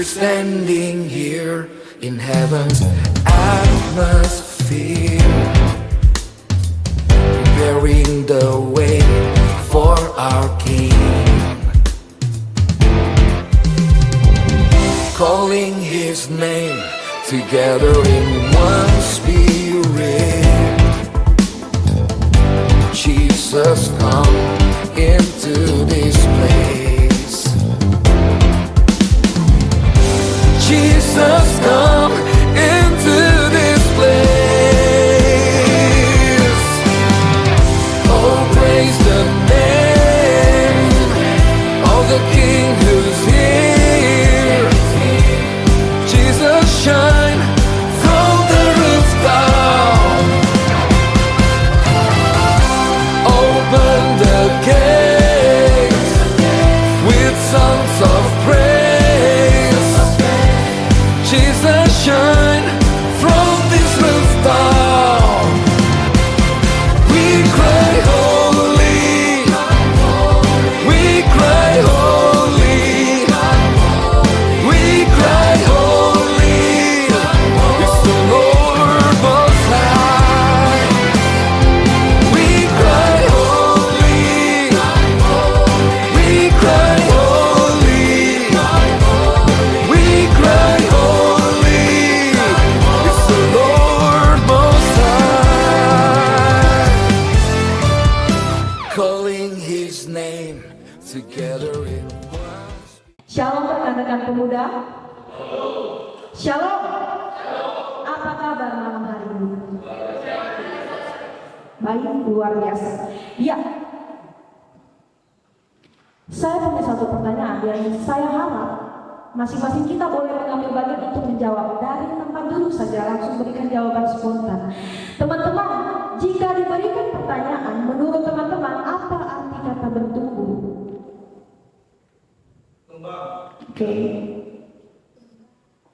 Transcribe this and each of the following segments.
standing here in heaven's atmosphere, preparing the way for our King, calling His name together in one spirit. Jesus, come into this place. Jesus, come into this place. Oh, praise the name of the King who's here. Jesus, shine from the rooftop. Open the gates with songs of praise. Jesus, shine from this rooftop. We cry holy, we cry holy, we cry holy. It's the Lord Most High. We cry holy, we cry holy, we cry holy. It's the Lord Most High, calling His name together in one. Shalom rekan-rekan pemuda. Shalom. Apa kabar malam hari ini? Baik, luar biasa. Ya. Saya punya satu pertanyaan yang saya harap masing-masing kita boleh mengambil bagian untuk menjawab. Dari tempat duduk saja langsung berikan jawaban spontan. Teman-teman, jika diberikan pertanyaan, menurut teman-teman apa arti kata bertumbuh? Oke.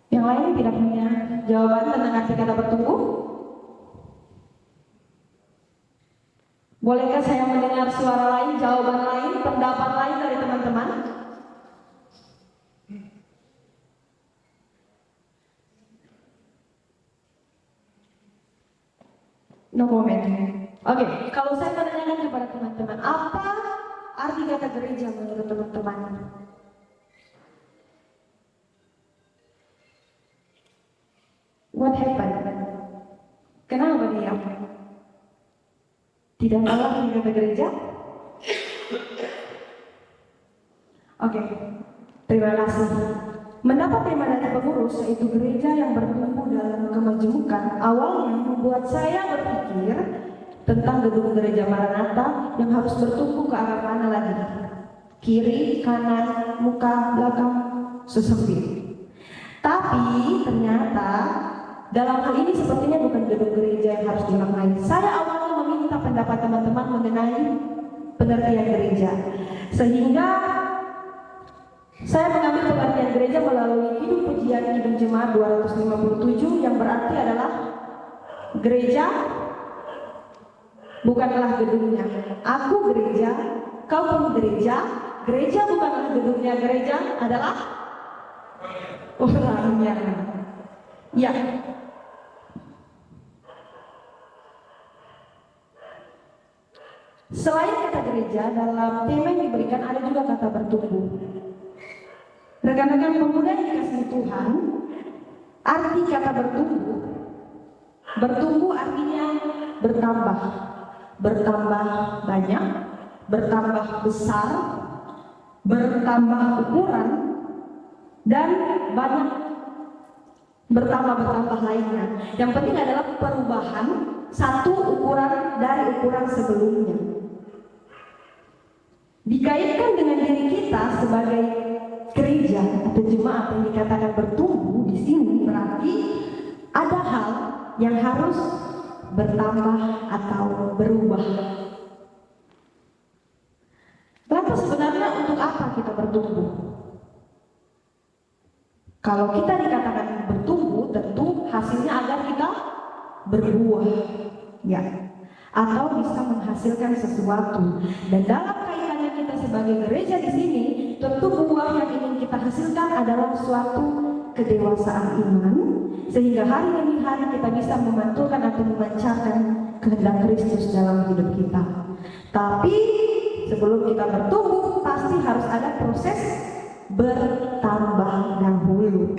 Yang lain tidak punya jawaban tentang arti kata bertumbuh? Bolehkah saya mendengar suara lain, jawaban lain, pendapat lain dari teman-teman? No comment. Oke, kalau saya menanyakan kepada teman-teman, apa arti kata gereja menurut teman-teman? What happened? Kenapa diam? Tidak tahu arti kata gereja? Oke, terima kasih. Mendapat tema dari pengurus, yaitu gereja yang bertumbuh dalam kemajemukan, awalnya membuat saya berpikir tentang gedung gereja Maranatha yang harus bertumbuh ke arah mana lagi? Kiri, kanan, muka, belakang, sesempit. Tapi ternyata dalam hal ini sepertinya bukan gedung gereja yang harus dimaknai. Saya awalnya meminta pendapat teman-teman mengenai pengertian gereja, sehingga saya mengambil pengertian gereja melalui Hidup Pujian Kidung Jemaat 257 yang berarti adalah gereja bukanlah gedungnya. Aku gereja, kau pun gereja. Gereja bukanlah gedungnya, gereja adalah orangnya. Ya. Selain kata gereja, dalam tema yang diberikan ada juga kata bertumbuh. Rekan-rekan pemuda yang dikasihi Tuhan, arti kata bertumbuh, bertumbuh artinya bertambah, bertambah banyak, bertambah besar, bertambah ukuran, dan banyak bertambah lainnya. Yang penting adalah perubahan satu ukuran dari ukuran sebelumnya. Dikaitkan dengan diri kita sebagai gereja atau jemaat yang dikatakan bertumbuh di sini berarti ada hal yang harus bertambah atau berubah. Lantas sebenarnya untuk apa kita bertumbuh? Kalau kita dikatakan bertumbuh, tentu hasilnya agar kita berbuah, ya, atau bisa menghasilkan sesuatu. Dan dalam kaitannya kita sebagai gereja di sini, tentu buah yang ingin kita hasilkan adalah suatu kedewasaan iman, sehingga hari demi hari kita bisa memantulkan atau memancarkan kehendak Kristus dalam hidup kita. Tapi sebelum kita bertumbuh, pasti harus ada proses bertambah dahulu.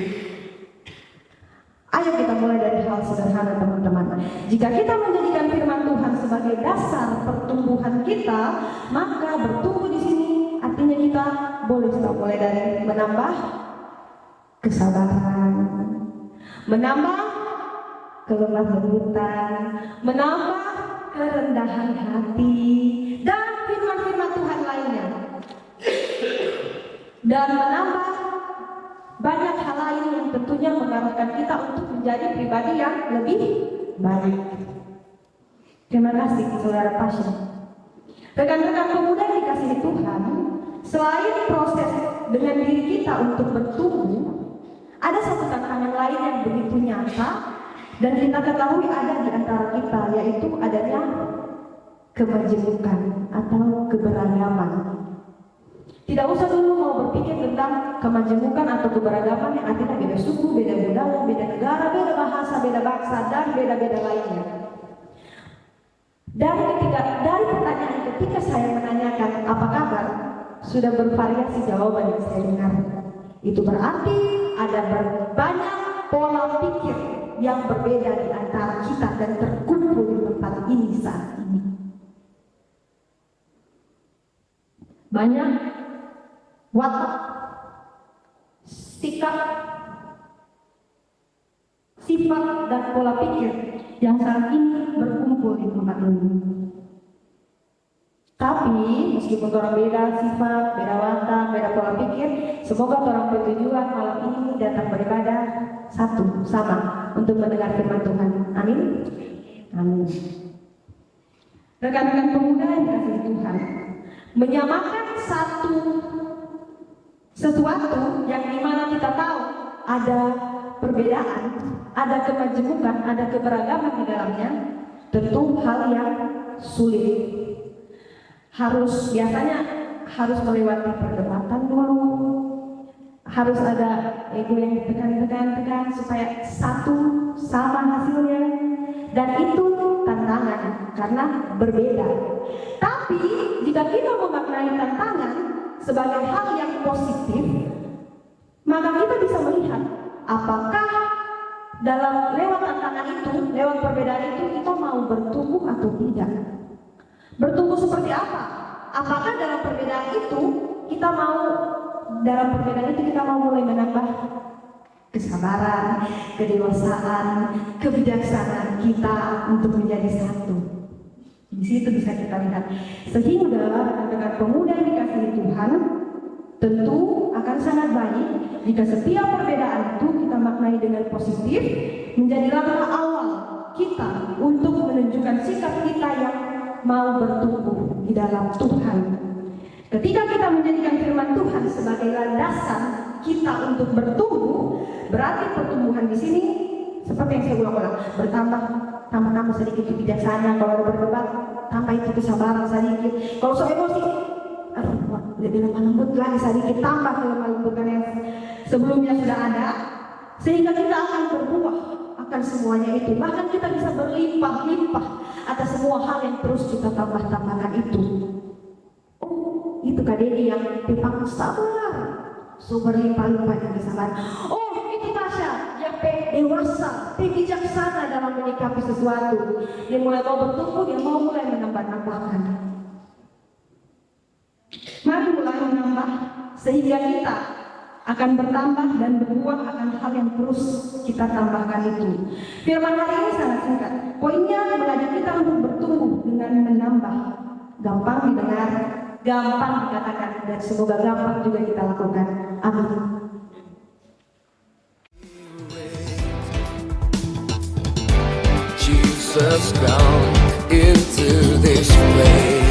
Ayo kita mulai dari hal sederhana, teman-teman. Jika kita menjadikan firman Tuhan sebagai dasar pertumbuhan kita, maka bertumbuh di sini artinya kita boleh mulai dari menambah kesabaran, menambah kelemah lembutan, menambah kerendahan hati, dan firman-firman Tuhan lainnya, dan menambah banyak hal lain yang tentunya mengarahkan kita untuk menjadi pribadi yang lebih baik. Terima kasih saudara pasien. Rekan-rekan pemuda yang dikasihi Tuhan, selain proses dengan diri kita untuk bertumbuh, ada satu tantangan lain yang begitu nyata dan kita ketahui ada di antara kita, yaitu adanya kemajemukan atau keberagaman. Tidak usah dulu mau berpikir tentang kemajemukan atau keberagaman yang artinya beda suku, beda budaya, beda negara, beda bahasa, beda bangsa, dan beda-beda lainnya. Dari pertanyaan ketika saya menanyakan apa kabar, sudah bervariasi jawaban yang saya dengar. Itu berarti ada banyak pola pikir yang berbeda di antara kita dan terkumpul di tempat ini saat ini. Banyak watak, sikap, sifat dan pola pikir yang saat ini berkumpul di tempat ini. Tapi meskipun orang beda sifat, beda watak, beda pola pikir, semoga orang bertujuan malam ini datang beribadah satu sama untuk mendengar firman Tuhan. Amin. Amin. Rekan-rekan pemuda yang dikasihi Tuhan, menyamakan sesuatu yang dimana kita tahu ada perbedaan, ada kemajemukan, ada keberagaman di dalamnya, tentu hal yang sulit. Biasanya harus melewati perdebatan dulu, harus ada ego yang ditekan supaya satu sama hasilnya, dan itu tantangan karena berbeda. Tapi jika kita memaknai tantangan sebagai hal yang positif, maka kita bisa melihat apakah lewat tantangan itu, lewat perbedaan itu, kita mau bertumbuh atau tidak. Bertumbuh seperti apa? Apakah dalam perbedaan itu kita mau mulai menambah kesabaran, kedewasaan, kebijaksanaan kita untuk menjadi satu. Di situ bisa kita lihat. Sehingga dengan pemuda yang dikasihi Tuhan, tentu akan sangat baik jika setiap perbedaan itu kita maknai dengan positif, menjadi langkah awal kita untuk menunjukkan sikap kita yang mau bertumbuh di dalam Tuhan. Ketika kita menjadikan firman Tuhan sebagai landasan kita untuk bertumbuh, berarti pertumbuhan di sini seperti yang saya ulang-ulang, tambah sedikit kebijaksanaan. Kalau ada berdebat, tambah itu kesabaran sedikit. Kalau soal emosi, lebih lemah lembut lagi sedikit, tambah kelemah lembutan yang sebelumnya sudah ada, sehingga kita akan berbuah akan semuanya itu. Bahkan kita bisa berlimpah-limpah atas semua hal yang terus kita tambahkan itu. Oh, itu Kak Dedi yang pipang sabar, so berlimpah-limpah kesabaran. Oh, itu Tasya yang dewasa, bijaksana dalam menyikapi sesuatu. Dia mulai mau bertumbuh, dia mau mulai menambah-nambahkan. Mari mulai menambah sehingga kita akan bertambah dan berbuah akan hal yang terus kita tambahkan itu. Firman hari ini sangat singkat. Poinnya mengajak kita untuk bertumbuh dengan menambah. Gampang didengar, gampang dikatakan, dan semoga gampang juga kita lakukan. Amin. Jesus come into this place.